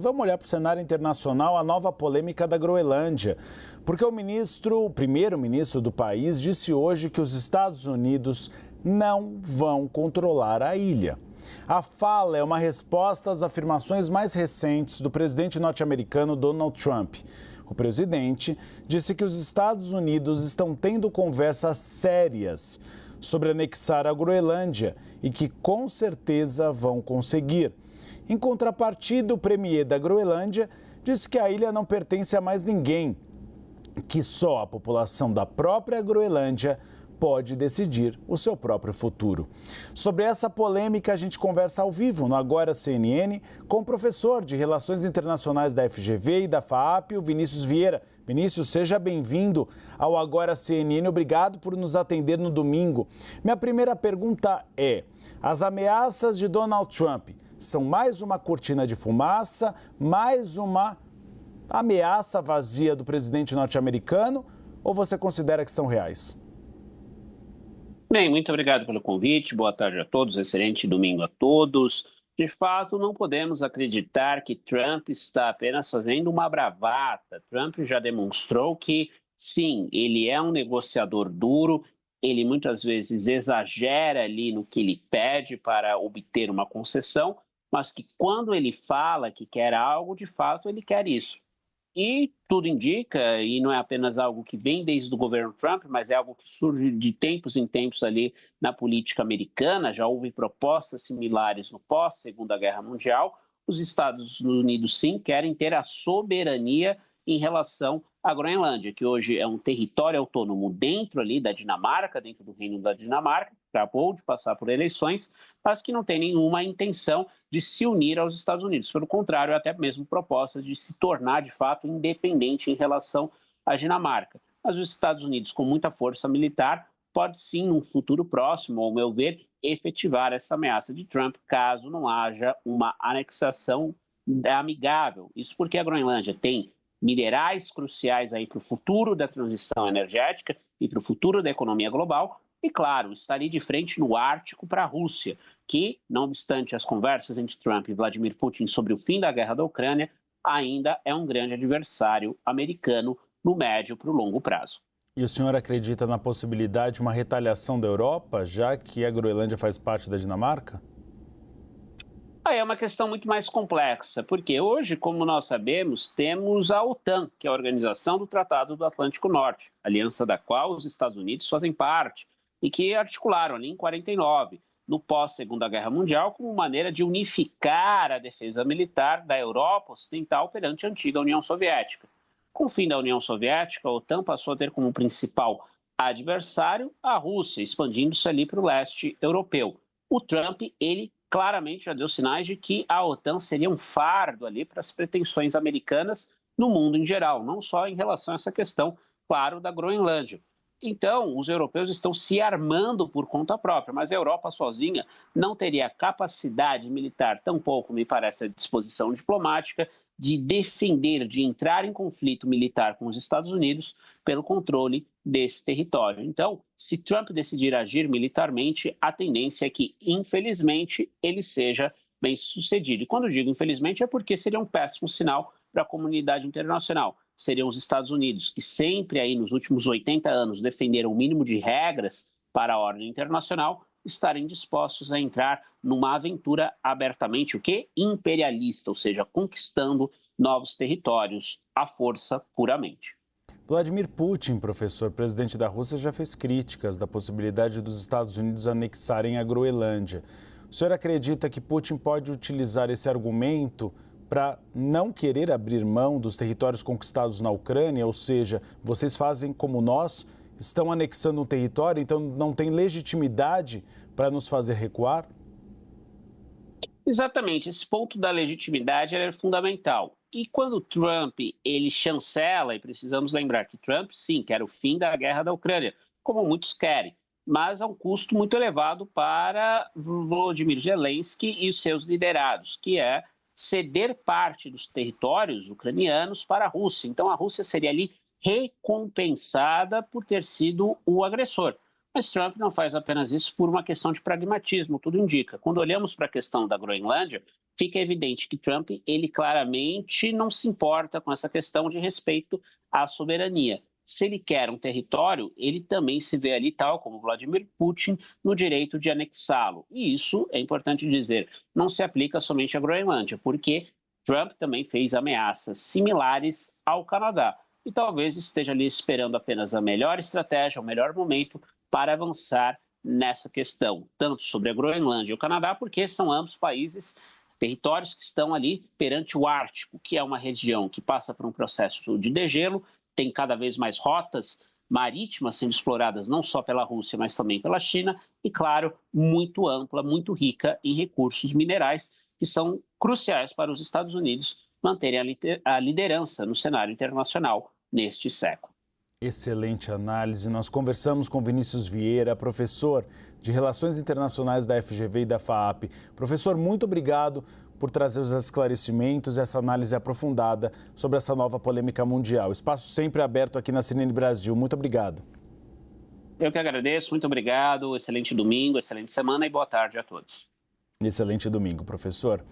Vamos olhar para o cenário internacional, a nova polêmica da Groenlândia, porque o primeiro-ministro do país disse hoje que os Estados Unidos não vão controlar a ilha. A fala é uma resposta às afirmações mais recentes do presidente norte-americano Donald Trump. O presidente disse que os Estados Unidos estão tendo conversas sérias sobre anexar a Groenlândia e que com certeza vão conseguir. Em contrapartida, o premier da Groenlândia disse que a ilha não pertence a mais ninguém, que só a população da própria Groenlândia pode decidir o seu próprio futuro. Sobre essa polêmica, a gente conversa ao vivo no Agora CNN com o professor de Relações Internacionais da FGV e da FAAP, o Vinícius Vieira. Vinícius, seja bem-vindo ao Agora CNN. Obrigado por nos atender no domingo. Minha primeira pergunta é: as ameaças de Donald Trump são mais uma cortina de fumaça, mais uma ameaça vazia do presidente norte-americano, ou você considera que são reais? Bem, muito obrigado pelo convite. Boa tarde a todos, excelente domingo a todos. De fato, não podemos acreditar que Trump está apenas fazendo uma bravata. Trump já demonstrou que, sim, ele é um negociador duro, ele muitas vezes exagera ali no que ele pede para obter uma concessão, mas que quando ele fala que quer algo, de fato ele quer isso. E tudo indica, e não é apenas algo que vem desde o governo Trump, mas é algo que surge de tempos em tempos ali na política americana, já houve propostas similares no pós-Segunda Guerra Mundial. Os Estados Unidos, sim, querem ter a soberania em relação à Groenlândia, que hoje é um território autônomo dentro ali da Dinamarca, dentro do Reino da Dinamarca, que acabou de passar por eleições, mas que não tem nenhuma intenção de se unir aos Estados Unidos. Pelo contrário, até mesmo propostas de se tornar, de fato, independente em relação à Dinamarca. Mas os Estados Unidos, com muita força militar, pode sim, num futuro próximo, ao meu ver, efetivar essa ameaça de Trump, caso não haja uma anexação amigável. Isso porque a Groenlândia tem minerais cruciais aí para o futuro da transição energética e para o futuro da economia global. E, claro, estaria de frente no Ártico para a Rússia, que, não obstante as conversas entre Trump e Vladimir Putin sobre o fim da guerra da Ucrânia, ainda é um grande adversário americano no médio para o longo prazo. E o senhor acredita na possibilidade de uma retaliação da Europa, já que a Groenlândia faz parte da Dinamarca? Aí é uma questão muito mais complexa, porque hoje, como nós sabemos, temos a OTAN, que é a Organização do Tratado do Atlântico Norte, aliança da qual os Estados Unidos fazem parte, e que articularam ali em 49, no pós-Segunda Guerra Mundial, como maneira de unificar a defesa militar da Europa Ocidental perante a antiga União Soviética. Com o fim da União Soviética, a OTAN passou a ter como principal adversário a Rússia, expandindo-se ali para o leste europeu. O Trump, ele claramente já deu sinais de que a OTAN seria um fardo ali para as pretensões americanas no mundo em geral, não só em relação a essa questão, claro, da Groenlândia. Então, os europeus estão se armando por conta própria, mas a Europa sozinha não teria capacidade militar, tampouco, me parece, a disposição diplomática de defender, de entrar em conflito militar com os Estados Unidos pelo controle desse território. Então, se Trump decidir agir militarmente, a tendência é que, infelizmente, ele seja bem sucedido. E quando digo infelizmente, é porque seria um péssimo sinal para a comunidade internacional. Seriam os Estados Unidos, que sempre aí nos últimos 80 anos defenderam o mínimo de regras para a ordem internacional, estarem dispostos a entrar numa aventura abertamente, o quê? Imperialista, ou seja, conquistando novos territórios à força puramente. Vladimir Putin, professor, presidente da Rússia, já fez críticas da possibilidade dos Estados Unidos anexarem a Groenlândia. O senhor acredita que Putin pode utilizar esse argumento para não querer abrir mão dos territórios conquistados na Ucrânia? Ou seja, vocês fazem como nós, estão anexando um território, então não tem legitimidade para nos fazer recuar? Exatamente, esse ponto da legitimidade é fundamental. E quando Trump ele chancela, e precisamos lembrar que Trump, sim, quer o fim da guerra da Ucrânia, como muitos querem, mas a um custo muito elevado para Volodymyr Zelensky e os seus liderados, que é ceder parte dos territórios ucranianos para a Rússia. Então a Rússia seria ali recompensada por ter sido o agressor. Mas Trump não faz apenas isso por uma questão de pragmatismo, tudo indica. Quando olhamos para a questão da Groenlândia, fica evidente que Trump, ele claramente não se importa com essa questão de respeito à soberania. Se ele quer um território, ele também se vê ali, tal como Vladimir Putin, no direito de anexá-lo. E isso, é importante dizer, não se aplica somente à Groenlândia, porque Trump também fez ameaças similares ao Canadá. E talvez esteja ali esperando apenas a melhor estratégia, o melhor momento para avançar nessa questão, tanto sobre a Groenlândia e o Canadá, porque são ambos países, territórios que estão ali perante o Ártico, que é uma região que passa por um processo de degelo, tem cada vez mais rotas marítimas sendo exploradas não só pela Rússia, mas também pela China, e, claro, muito ampla, muito rica em recursos minerais, que são cruciais para os Estados Unidos manterem a liderança no cenário internacional neste século. Excelente análise. Nós conversamos com Vinícius Vieira, professor de Relações Internacionais da FGV e da FAAP. Professor, muito obrigado por trazer os esclarecimentos e essa análise aprofundada sobre essa nova polêmica mundial. Espaço sempre aberto aqui na CNN Brasil. Muito obrigado. Eu que agradeço, muito obrigado. Excelente domingo, excelente semana e boa tarde a todos. Excelente domingo, professor.